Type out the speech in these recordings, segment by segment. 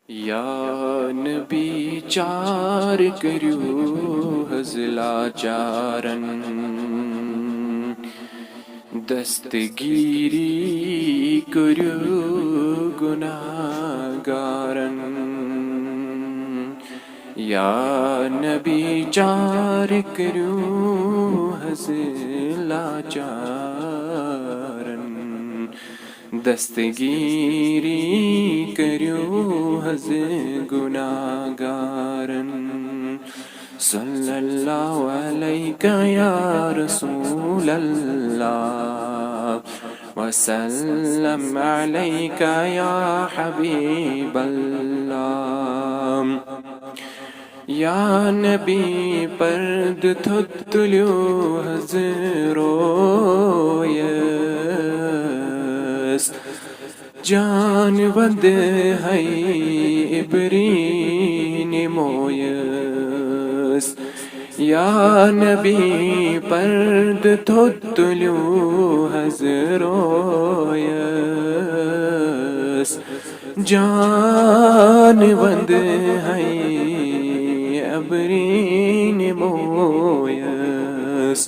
या नबी चार करियो हजलाचारन दस्तगीरी करियो गुनाहगारन। या नबी चार करियो हजलाचारन दस्तगीरी करियो हज गुनाहगारन। सल्लल्लाहु अलैका या रसूल अल्लाह वसल्लम अलैका या हबीब अल्लाह। या नबी पर्द थुत्तुल्यो हजरोयस जान वद है इब्रीन मोयस। या नबी पर्द थुत्तुल्यो हजरोयस जान वद है इब्रीन मोयस।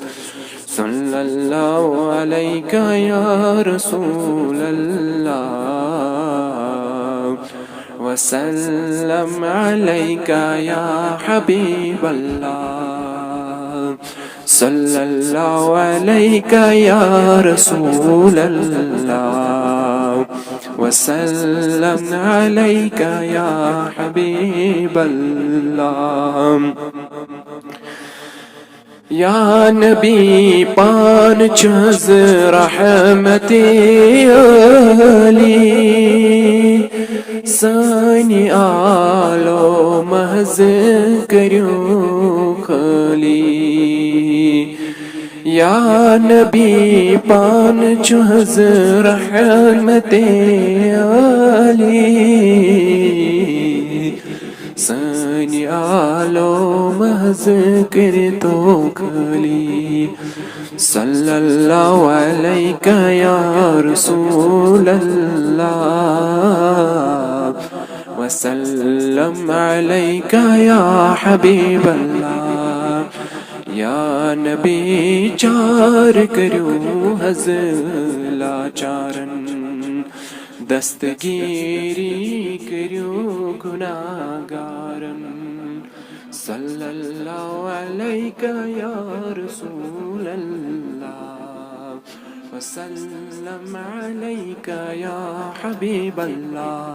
सल्लल्लाहु अलैका या रसूल अल्लाह वसल्लम अलैका या हबीब अल्लाह। सल्लल्लाहु अलैका या रसूल अल्लाह वसल्लम अलैका या हबीब अल्लाह। या नबी पान चुज रहमते अली सानी आलो महज करियो खली। या नबी पान चुज रहमते अली सानी आलो महज कर तो खली। सल्लल्लाहु अलैका या रसूल अल्लाह वसल्लम अलैका या हबीब अल्लाह। या नबी चार करियो हजलाचारन दस्तगीरी करियो गुनाहगारन। सल्लल्लाहु अलैका या रसूल अल्लाह वसल्लम अलैका या हबीब अल्लाह।